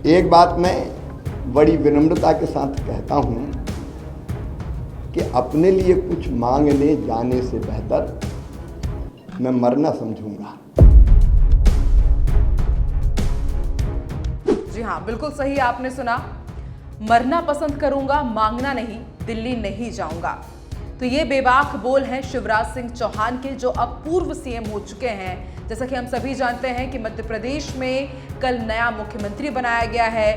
एक बात मैं बड़ी विनम्रता के साथ कहता हूं कि अपने लिए कुछ मांगने जाने से बेहतर मैं मरना समझूंगा। जी हाँ, बिल्कुल सही आपने सुना। मरना पसंद करूंगा, मांगना नहीं, दिल्ली नहीं जाऊंगा। तो ये बेबाक बोल हैं शिवराज सिंह चौहान के, जो अब पूर्व सीएम हो चुके हैं। जैसा कि हम सभी जानते हैं कि मध्य प्रदेश में कल नया मुख्यमंत्री बनाया गया है।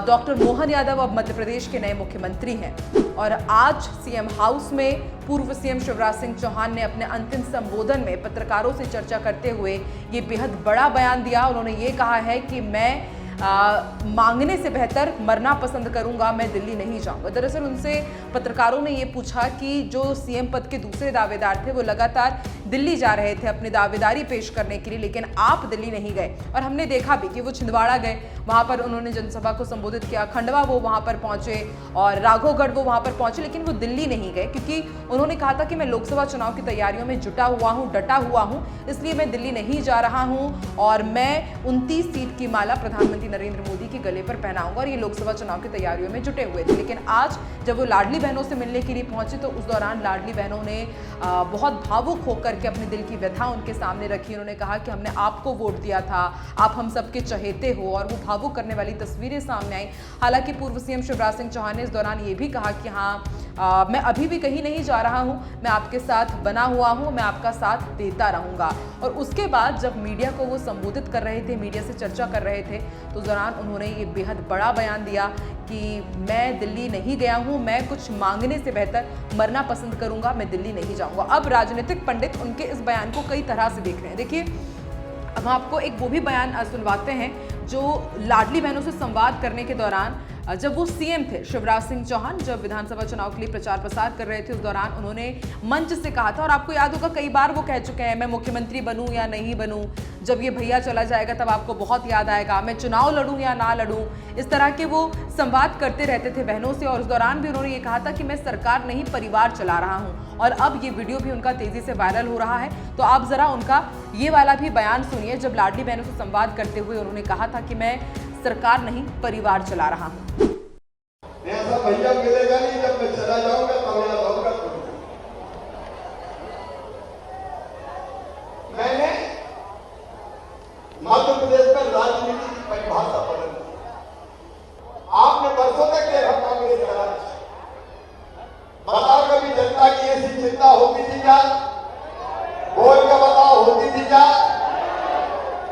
डॉक्टर मोहन यादव अब मध्य प्रदेश के नए मुख्यमंत्री हैं। और आज सीएम हाउस में पूर्व सीएम शिवराज सिंह चौहान ने अपने अंतिम संबोधन में पत्रकारों से चर्चा करते हुए ये बेहद बड़ा बयान दिया। उन्होंने ये कहा है कि मैं मांगने से बेहतर मरना पसंद करूंगा, मैं दिल्ली नहीं जाऊंगा। दरअसल उनसे पत्रकारों ने ये पूछा कि जो सीएम पद के दूसरे दावेदार थे वो लगातार दिल्ली जा रहे थे अपनी दावेदारी पेश करने के लिए, लेकिन आप दिल्ली नहीं गए। और हमने देखा भी कि वो छिंदवाड़ा गए, वहां पर उन्होंने जनसभा को संबोधित किया। खंडवा वो वहां पर पहुंचे और राघवगढ़ वो वहां पर पहुंचे, लेकिन वो दिल्ली नहीं गए क्योंकि उन्होंने कहा था कि मैं लोकसभा चुनाव की तैयारियों में जुटा हुआ हूं, डटा हुआ हूं, इसलिए मैं दिल्ली नहीं जा रहा हूं और मैं 29 सीट की माला प्रधानमंत्री नरेंद्र मोदी के गले पर पहनाऊंगा। और ये लोकसभा चुनाव की तैयारियों में जुटे हुए थे। लेकिन आज जब वो लाडली बहनों से मिलने के लिए पहुंचे तो उस दौरान लाडली बहनों ने बहुत भावुक होकर के अपने दिल की व्यथा उनके सामने रखी। उन्होंने कहा कि हमने आपको वोट दिया था, आप हम सबके चहेते हो, और वो भावुक करने वाली तस्वीरें सामने आई। हालांकि पूर्व सीएम शिवराज सिंह चौहान ने इस दौरान ये भी कहा कि हाँ, मैं अभी भी कहीं नहीं जा रहा हूं, मैं आपके साथ बना हुआ हूं, मैं आपका साथ देता रहूंगा। और उसके बाद जब मीडिया को वो संबोधित कर रहे थे, मीडिया से चर्चा कर रहे थे, तो उस दौरान उन्होंने ये बेहद बड़ा बयान दिया कि मैं दिल्ली नहीं गया हूं, मैं कुछ मांगने से बेहतर मरना पसंद करूंगा, मैं दिल्ली नहीं जाऊंगा। अब राजनीतिक पंडित उनके इस बयान को कई तरह से देख रहे हैं। देखिए, हम आपको एक वो भी बयान सुनवाते हैं जो लाडली बहनों से संवाद करने के दौरान, जब वो सीएम थे शिवराज सिंह चौहान, जब विधानसभा चुनाव के लिए प्रचार प्रसार कर रहे थे, उस दौरान उन्होंने मंच से कहा था, और आपको याद होगा कई बार वो कह चुके हैं, मैं मुख्यमंत्री बनूं या नहीं बनूं, जब ये भैया चला जाएगा तब आपको बहुत याद आएगा, मैं चुनाव लड़ूं या ना लड़ूं। इस तरह के वो संवाद करते रहते थे बहनों से। और उस दौरान भी उन्होंने ये कहा था कि मैं सरकार नहीं, परिवार चला रहा हूं। और अब ये वीडियो भी उनका तेजी से वायरल हो रहा है। तो आप जरा उनका ये वाला भी बयान सुनिए, जब लाडली बहनों से संवाद करते हुए उन्होंने कहा था कि मैं सरकार नहीं, परिवार चला रहा हूं। ऐसा भैया मिलेगा नहीं, जब मैं चला जाऊंगा तब याद होगा। मैंने मध्य प्रदेश में राजनीति की परिभाषा बदल दी। आपने वर्षों तक देखा कांग्रेस का राज। बताओ कभी जनता की ऐसी चिंता होती थी क्या? बोल के बताओ, होती थी क्या?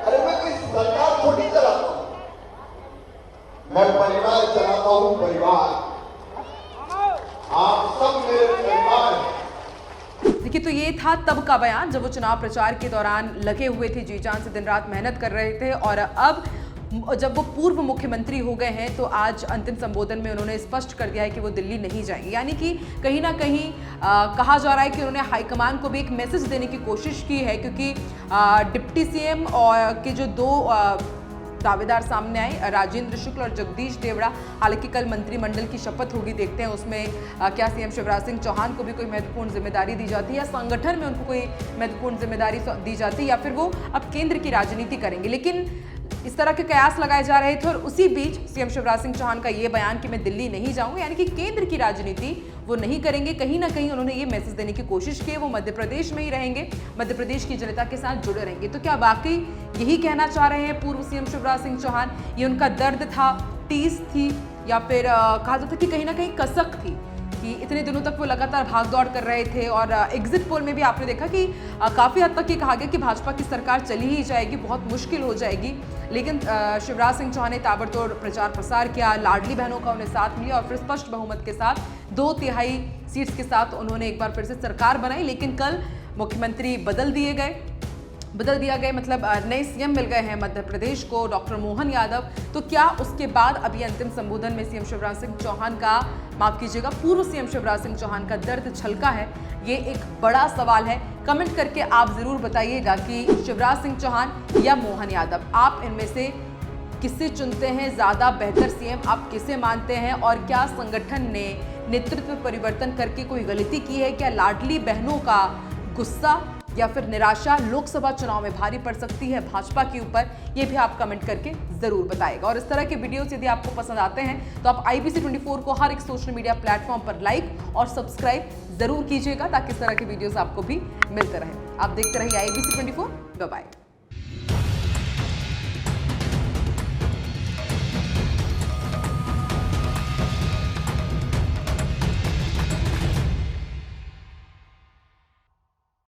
अरे मैं कोई सरकार थोड़ी चलाता हूं, मैं परिवार चलाता हूं, परिवार। आप सब मेरे परिवार हैं। देखिए, तो ये था तब का बयान जब वो चुनाव प्रचार के दौरान लगे हुए थे, जी जान से दिन रात मेहनत कर रहे थे। और अब जब वो पूर्व मुख्यमंत्री हो गए हैं तो आज अंतिम संबोधन में उन्होंने स्पष्ट कर दिया है कि वो दिल्ली नहीं जाएंगे। यानी कि कहीं ना कहीं कहा जा रहा है कि उन्होंने हाईकमान को भी एक मैसेज देने की कोशिश की है, क्योंकि डिप्टी सीएम और के जो दो दावेदार सामने आए, राजेंद्र शुक्ल और जगदीश देवड़ा। हालांकि कल मंत्रिमंडल की शपथ होगी, देखते हैं उसमें क्या सीएम शिवराज सिंह चौहान को भी कोई महत्वपूर्ण जिम्मेदारी दी जाती है, या संगठन में उनको कोई महत्वपूर्ण जिम्मेदारी दी जाती है, या फिर वो अब केंद्र की राजनीति करेंगे। लेकिन इस तरह के कयास लगाए जा रहे थे। और उसी बीच सीएम शिवराज सिंह चौहान का ये बयान कि मैं दिल्ली नहीं जाऊंगा, यानी कि केंद्र की राजनीति वो नहीं करेंगे, कहीं ना कहीं उन्होंने ये मैसेज देने की कोशिश की है, वो मध्य प्रदेश में ही रहेंगे, मध्य प्रदेश की जनता के साथ जुड़े रहेंगे। तो क्या वाकई यही कहना चाह रहे हैं पूर्व सीएम शिवराज सिंह चौहान? ये उनका दर्द था, टीस थी, या फिर कहा जाता कि कहीं ना कहीं कसक थी कि इतने दिनों तक वो लगातार भाग दौड़ कर रहे थे। और एग्जिट पोल में भी आपने देखा कि काफ़ी हद तक ये कहा गया कि भाजपा की सरकार चली ही जाएगी, बहुत मुश्किल हो जाएगी। लेकिन शिवराज सिंह चौहान ने ताबड़तोड़ प्रचार प्रसार किया, लाडली बहनों का उन्हें साथ मिला और फिर स्पष्ट बहुमत के साथ 2/3 सीट्स के साथ उन्होंने एक बार फिर से सरकार बनाई। लेकिन कल मुख्यमंत्री बदल दिया गया, मतलब नए सीएम मिल गए हैं मध्य प्रदेश को, डॉक्टर मोहन यादव। तो क्या उसके बाद अभी अंतिम संबोधन में सीएम शिवराज सिंह चौहान का, माफ कीजिएगा, पूर्व सीएम शिवराज सिंह चौहान का दर्द छलका है? ये एक बड़ा सवाल है। कमेंट करके आप जरूर बताइएगा कि शिवराज सिंह चौहान या मोहन यादव, आप इनमें से किसे चुनते हैं? ज्यादा बेहतर सीएम आप किसे मानते हैं? और क्या संगठन ने नेतृत्व परिवर्तन करके कोई गलती की है? क्या लाडली बहनों का गुस्सा या फिर निराशा लोकसभा चुनाव में भारी पड़ सकती है भाजपा के ऊपर, ये भी आप कमेंट करके जरूर बताएगा। और इस तरह के वीडियोस यदि आपको पसंद आते हैं तो आप IBC 24 को हर एक सोशल मीडिया प्लेटफॉर्म पर लाइक और सब्सक्राइब जरूर कीजिएगा ताकि इस तरह के वीडियोस आपको भी मिलते रहे। आप देखते रहिए IBC 24। Bye bye.